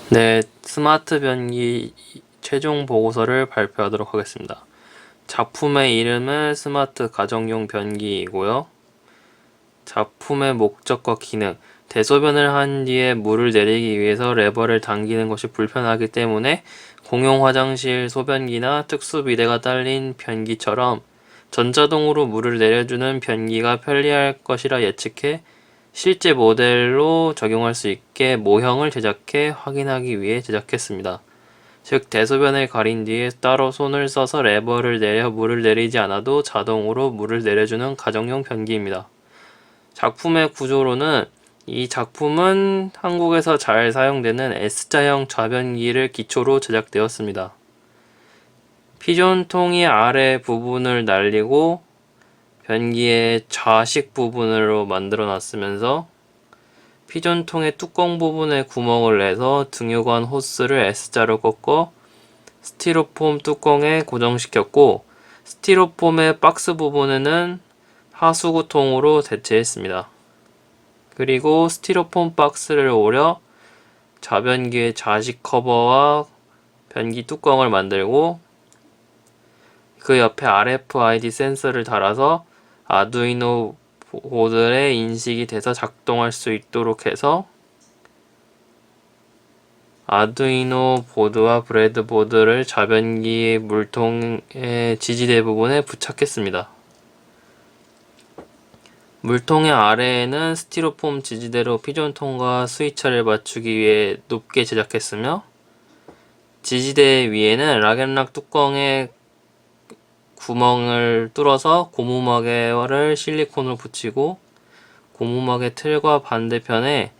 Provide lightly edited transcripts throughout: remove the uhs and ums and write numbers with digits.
네, 스마트 변기 최종 보고서를 발표하도록 하겠습니다. 작품의 이름은 스마트 가정용 변기이고요. 작품의 목적과 기능, 대소변을 한 뒤에 물을 내리기 위해서 레버를 당기는 것이 불편하기 때문에 공용 화장실 소변기나 특수 비데가 딸린 변기처럼 전자동으로 물을 내려주는 변기가 편리할 것이라 예측해 실제 모델로 적용할 수 있게 모형을 제작해 확인하기 위해 제작했습니다. 즉, 대소변을 가린 뒤에 따로 손을 써서 레버를 내려 물을 내리지 않아도 자동으로 물을 내려주는 가정용 변기입니다. 작품의 구조로는 이 작품은 한국에서 잘 사용되는 S자형 좌변기를 기초로 제작되었습니다. 피존통이 아래 부분을 날리고 변기의 좌식 부분으로 만들어 놨으면서 피존통의 뚜껑 부분에 구멍을 내서 등유관 호스를 S자로 꺾어 스티로폼 뚜껑에 고정시켰고, 스티로폼의 박스 부분에는 하수구통으로 대체했습니다. 그리고 스티로폼 박스를 오려 좌변기의 좌식 커버와 변기 뚜껑을 만들고 그 옆에 RFID 센서를 달아서 아두이노 보드에 인식이 돼서 작동할 수 있도록 해서 아두이노 보드와 브레드보드를 좌변기 물통의 지지대 부분에 부착했습니다. 물통의 아래에는 스티로폼 지지대로 피존통과 스위처를 맞추기 위해 높게 제작했으며, 지지대 위에는 락앤락 뚜껑에 구멍을 뚫어서 고무마개를 실리콘으로 붙이고, 고무마개 틀과 반대편에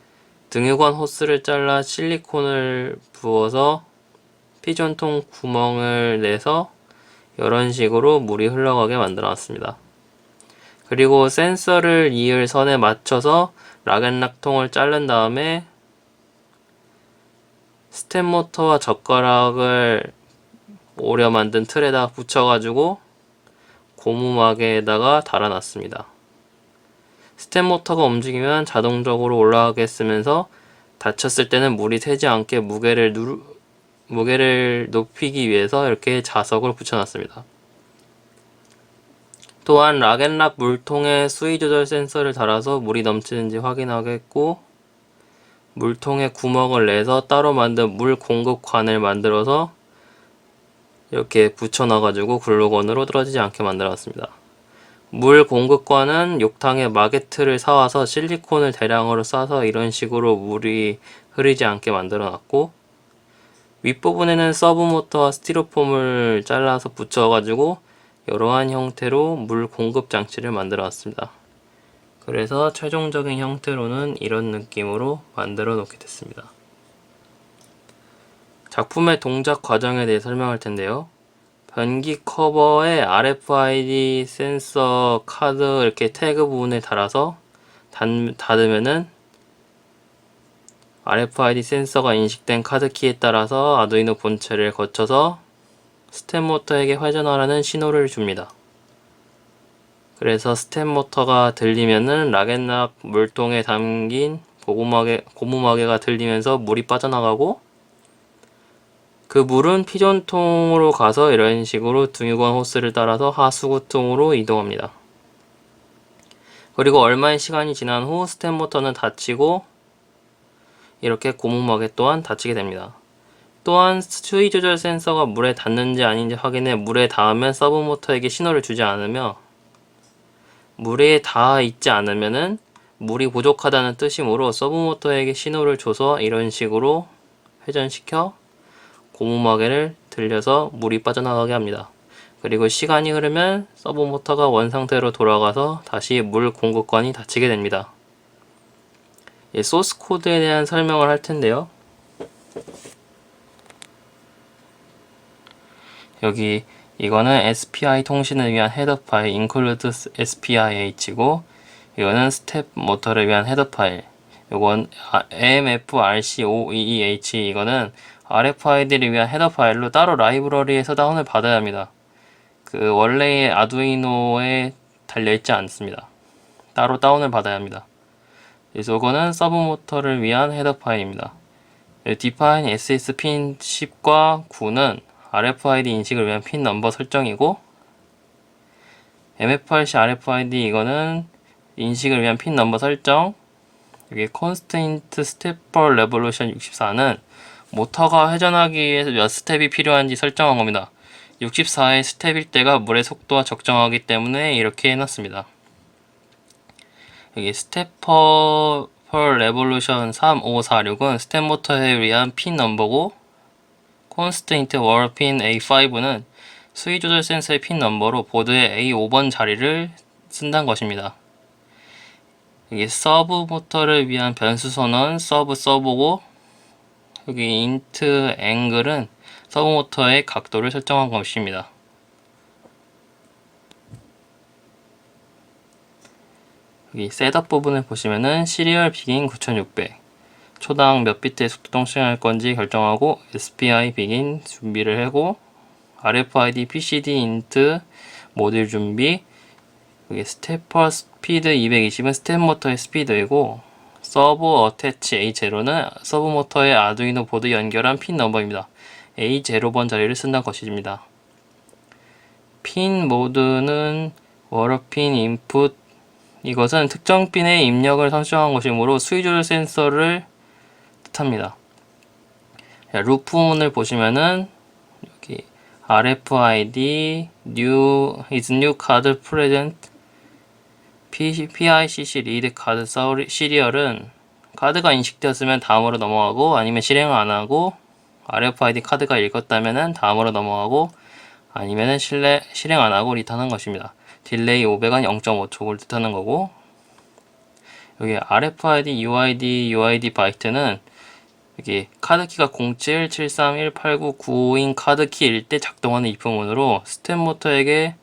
등유관 호스를 잘라 실리콘을 부어서 피존통 구멍을 내서 이런 식으로 물이 흘러가게 만들어놨습니다. 그리고 센서를 이을 선에 맞춰서 락앤락통을 자른 다음에 스텝 모터와 젓가락을 오려 만든 틀에다 붙여가지고 고무마개에다가 달아놨습니다. 스텝 모터가 움직이면 자동적으로 올라가게 쓰면서 닫혔을 때는 물이 새지 않게 무게를 높이기 위해서 이렇게 자석을 붙여놨습니다. 또한 락앤락 물통에 수위 조절 센서를 달아서 물이 넘치는지 확인하겠고, 물통에 구멍을 내서 따로 만든 물 공급관을 만들어서 이렇게 붙여놔가지고 글루건으로 떨어지지 않게 만들어놨습니다. 물 공급관은 욕탕에 마개트를 사와서 실리콘을 대량으로 싸서 이런 식으로 물이 흐르지 않게 만들어놨고, 윗부분에는 서브모터와 스티로폼을 잘라서 붙여가지고 이러한 형태로 물 공급 장치를 만들어 놨습니다. 그래서 최종적인 형태로는 이런 느낌으로 만들어 놓게 됐습니다. 작품의 동작 과정에 대해 설명할 텐데요. 변기 커버에 RFID 센서 카드 이렇게 태그 부분에 달아서 닫으면은 RFID 센서가 인식된 카드키에 따라서 아두이노 본체를 거쳐서 스텝 모터에게 회전하라는 신호를 줍니다. 그래서 스텝 모터가 들리면은 락앤락 물통에 담긴 고무마개가 들리면서 물이 빠져나가고, 그 물은 피존통으로 가서 이런 식으로 등유관 호스를 따라서 하수구통으로 이동합니다. 그리고 얼마의 시간이 지난 후 스텝 모터는 닫히고 이렇게 고무마개 또한 닫히게 됩니다. 또한 수위 조절 센서가 물에 닿는지 아닌지 확인해 물에 닿으면 서브 모터에게 신호를 주지 않으며, 물에 닿아 있지 않으면은 물이 부족하다는 뜻이므로 서브 모터에게 신호를 줘서 이런 식으로 회전시켜 고무마개를 들려서 물이 빠져나가게 합니다. 그리고 시간이 흐르면 서브 모터가 원상태로 돌아가서 다시 물 공급관이 닫히게 됩니다. 소스 코드에 대한 설명을 할 텐데요. 여기 이거는 SPI 통신을 위한 헤더 파일 include SPIH고, 이거는 스텝 모터를 위한 헤더 파일, 이건 AMFRC522H, 이거는 RFID를 위한 헤더 파일로 따로 라이브러리에서 다운을 받아야 합니다. 그 원래의 아두이노에 달려있지 않습니다. 따로 다운을 받아야 합니다. 그래서 이거는 서브 모터를 위한 헤더 파일입니다. define SS 핀 10과 9는 RFID 인식을 위한 핀 넘버 설정이고, MF8C RFID 이거는 인식을 위한 핀 넘버 설정. 여기 constraint step per revolution 64는 모터가 회전하기 위해서 몇 스텝이 필요한지 설정한 겁니다. 64의 스텝일 때가 물의 속도와 적정하기 때문에 이렇게 해놨습니다. 여기 스텝 per revolution 3546은 스텝 모터에 위한 핀 넘버고, constraint wall pin A5는 수위 조절 센서의 핀 넘버로 보드의 A5번 자리를 쓴다는 것입니다. 여기 서브 모터를 위한 변수 선언 서브고, 여기 int angle은 서브 모터의 각도를 설정한 것입니다. 여기 셋업 부분을 보시면은 시리얼 begin 9600 초당 몇 비트의 속도 수행할 건지 결정하고, SPI begin 준비를 하고, RFID PCD int 모듈 준비, 여기 스테퍼 스피드 220은 스텝 모터의 스피드이고, 서브 어태치 A0는 서브 모터의 아두이노 보드 연결한 핀 넘버입니다. A0번 자리를 쓴다는 것입니다. 핀 모드는 워러핀 인풋, 이것은 특정 핀의 입력을 설정한 것이므로 수위 조절 센서를 뜻합니다. 루프 부분을 보시면은 여기 RFID new card present PICC read card 시리얼은 카드가 인식되었으면 다음으로 넘어가고, 아니면 실행을 안 하고, RFID 카드가 읽었다면은 다음으로 넘어가고, 아니면은 실행 안 하고 리턴한 것입니다. 딜레이 500은 0.5초를 뜻하는 거고, 여기 RFID UID 바이트는 여기 카드키가 07731899인 카드키일 때 작동하는 if문으로 스텝 모터에게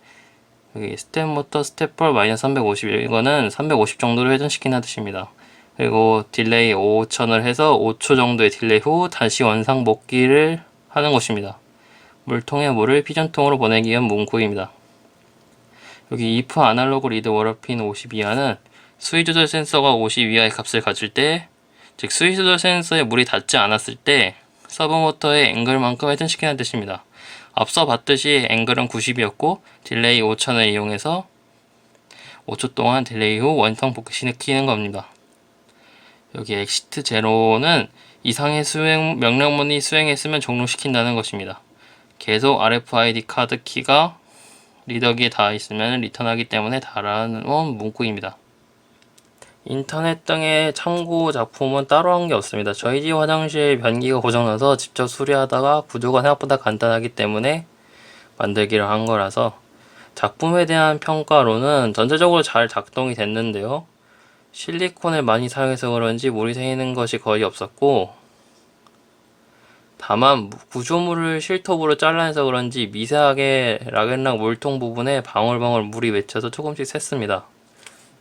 여기 스텝 모터 스텝벌 -351 이거는 350 정도로 회전시킨다는 뜻입니다. 그리고 딜레이 5000을 해서 5초 정도의 딜레이 후 다시 원상복귀를 하는 것입니다. 물통에 물을 피전통으로 보내기 위한 문구입니다. 여기 if 아날로그 리드 워러핀 50 이하는 수위 조절 센서가 50 이하의 값을 가질 때, 즉 수위 조절 센서에 물이 닿지 않았을 때 서브 모터의 앵글만큼 회전시키는 뜻입니다. 앞서 봤듯이 앵글은 90이었고 딜레이 5000을 이용해서 5초 동안 딜레이 후 원상 복귀시키는 겁니다. 여기 exit 0는 이상의 명령문이 수행했으면 종료시킨다는 것입니다. 계속 RFID 카드 키가 리더기에 닿아 있으면 리턴하기 때문에 닿아라는 문구입니다. 인터넷 등의 참고 작품은 따로 한 게 없습니다. 저희 집 화장실 변기가 고장나서 직접 수리하다가 구조가 생각보다 간단하기 때문에 만들기를 한 거라서, 작품에 대한 평가로는 전체적으로 잘 작동이 됐는데요. 실리콘을 많이 사용해서 그런지 물이 새이는 것이 거의 없었고, 다만 구조물을 실톱으로 잘라내서 그런지 미세하게 락앤락 물통 부분에 방울방울 물이 맺혀서 조금씩 샜습니다.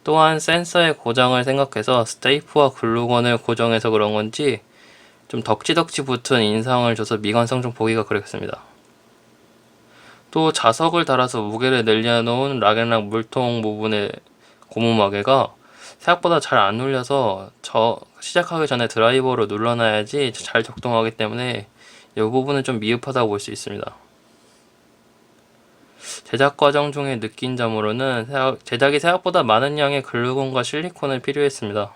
또한 센서의 고장을 생각해서 스테이프와 글루건을 고정해서 그런 건지 좀 덕지덕지 붙은 인상을 줘서 미관성 좀 보기가 그랬습니다. 또 자석을 달아서 무게를 늘려놓은 락앤락 물통 부분의 고무마개가 생각보다 잘 안 눌려서 시작하기 전에 드라이버로 눌러놔야지 잘 작동하기 때문에 이 부분은 좀 미흡하다고 볼 수 있습니다. 제작 과정 중에 느낀 점으로는 제작이 생각보다 많은 양의 글루건과 실리콘을 필요했습니다.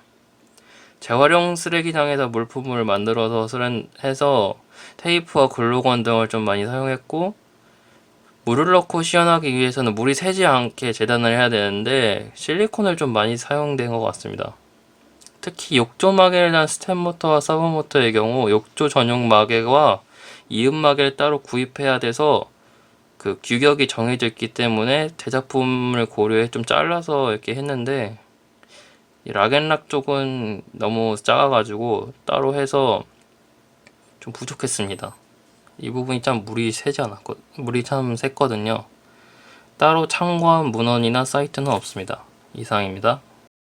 재활용 쓰레기장에서 물품을 만들어서 해서 테이프와 글루건 등을 좀 많이 사용했고, 물을 넣고 시연하기 위해서는 물이 새지 않게 재단을 해야 되는데 실리콘을 좀 많이 사용된 것 같습니다. 특히 욕조 마개를 단 스텝 모터와 서브 모터의 경우 욕조 전용 마개와 이음 마개를 따로 구입해야 돼서 그 규격이 정해져 있기 때문에 제작품을 고려해 좀 잘라서 이렇게 했는데, 이 락앤락 쪽은 너무 작아가지고 따로 해서 좀 부족했습니다. 이 부분이 참 물이 참 샜거든요. 따로 참고한 문헌이나 사이트는 없습니다. 이상입니다.